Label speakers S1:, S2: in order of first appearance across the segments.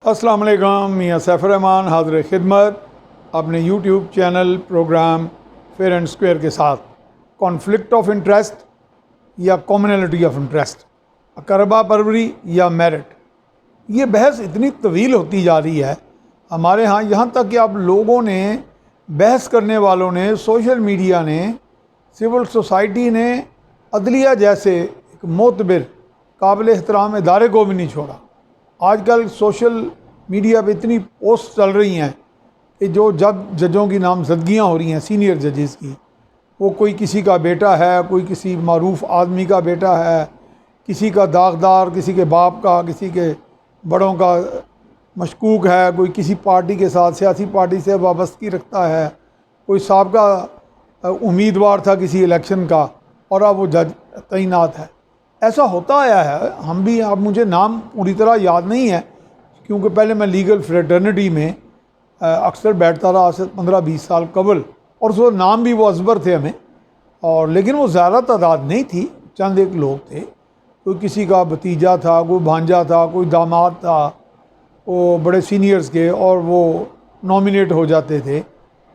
S1: السلام علیکم، میاں سیف الرحمان حاضر خدمت اپنے YouTube channel programme fair and square کے ساتھ کانفلکٹ آف انٹرسٹ یا کامنلٹی آف انٹرسٹ، اقربا پروری یا میرٹ۔ یہ بحث اتنی طویل ہوتی جا رہی ہے ہمارے ہاں، یہاں تک کہ اب لوگوں نے، بحث کرنے والوں نے، سوشل میڈیا نے، سول سوسائٹی نے عدلیہ جیسے ایک معتبر قابل احترام ادارے کو بھی نہیں چھوڑا۔ آج کل سوشل میڈیا پہ اتنی پوسٹ چل رہی ہیں کہ جو ججوں کی نامزدگیاں ہو رہی ہیں، سینئر ججز کی، وہ کوئی کسی کا بیٹا ہے، کوئی کسی معروف آدمی کا بیٹا ہے، کسی کا داغدار، کسی کے باپ کا، کسی کے بڑوں کا مشکوک ہے، کوئی کسی پارٹی کے ساتھ، سیاسی پارٹی سے وابستگی رکھتا ہے، کوئی سابقہ امیدوار تھا کسی الیکشن کا اور اب وہ جج تعینات ہے۔ ایسا ہوتا آیا ہے، ہم بھی، اب مجھے نام پوری طرح یاد نہیں ہے کیونکہ پہلے میں لیگل فریٹرنٹی میں اکثر بیٹھتا رہا، آج سے 15-20 سال قبل، اور اس وقت نام بھی وہ ازبر تھے ہمیں، اور لیکن وہ زیادہ تعداد نہیں تھی، چند ایک لوگ تھے، کوئی کسی کا بھتیجا تھا، کوئی بھانجا تھا، کوئی داماد تھا، وہ بڑے سینئرز کے، اور وہ نامینیٹ ہو جاتے تھے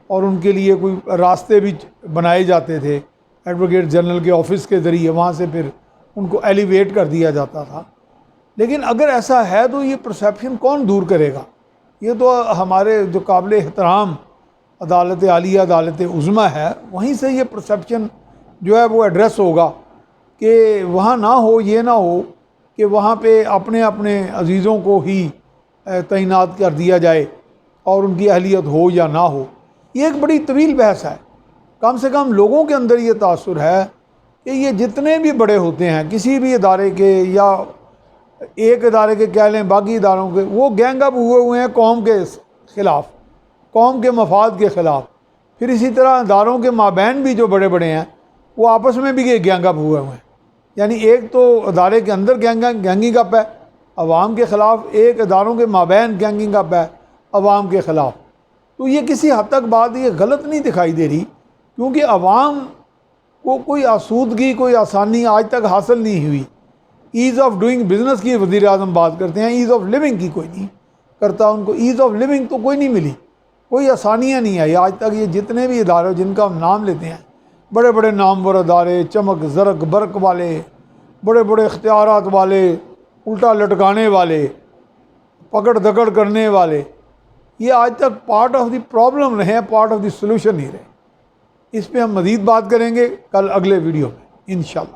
S1: اور ان کے لیے کوئی راستے بھی بنائے جاتے تھے ایڈوکیٹ جنرل کے آفس کے ذریعے، وہاں سے پھر ان کو ایلیویٹ کر دیا جاتا تھا۔ لیکن اگر ایسا ہے تو یہ پرسیپشن کون دور کرے گا؟ یہ تو ہمارے جو قابل احترام عدالت عالیہ، عدالت عظمیٰ ہے، وہیں سے یہ پرسیپشن جو ہے وہ ایڈریس ہوگا کہ وہاں نہ ہو، یہ نہ ہو کہ وہاں پہ اپنے اپنے عزیزوں کو ہی تعینات کر دیا جائے اور ان کی اہلیت ہو یا نہ ہو۔ یہ ایک بڑی طویل بحث ہے۔ کم سے کم لوگوں کے اندر یہ تاثر ہے کہ یہ جتنے بھی بڑے ہوتے ہیں کسی بھی ادارے کے، یا ایک ادارے کے کہہ لیں، باقی اداروں کے، وہ گینگ اپ ہوئے ہیں قوم کے خلاف، قوم کے مفاد کے خلاف۔ پھر اسی طرح اداروں کے مابین بھی جو بڑے بڑے ہیں وہ آپس میں بھی گینگ اپ ہوئے ہیں، یعنی ایک تو ادارے کے اندر گینگنگ اپ ہے عوام کے خلاف، ایک اداروں کے مابین گینگنگ اپ ہے عوام کے خلاف۔ تو یہ کسی حد تک بات یہ غلط نہیں دکھائی دے رہی، کیونکہ عوام کو کوئی آسودگی، کوئی آسانی آج تک حاصل نہیں ہوئی۔ ایز آف ڈوئنگ بزنس کی وزیر اعظم بات کرتے ہیں، ایز آف لیونگ کی کوئی نہیں کرتا، ان کو ایز آف لیونگ تو کوئی نہیں ملی، کوئی آسانیاں نہیں آئی آج تک۔ یہ جتنے بھی ادارے جن کا ہم نام لیتے ہیں، بڑے بڑے نامور ادارے، چمک زرق برق والے، بڑے بڑے اختیارات والے، الٹا لٹکانے والے، پکڑ دکڑ کرنے والے، یہ آج تک پارٹ آف دی پرابلم رہے ہیں، پارٹ آف دی سولوشن نہیں رہے۔ اس پہ ہم مزید بات کریں گے کل اگلے ویڈیو میں انشاءاللہ۔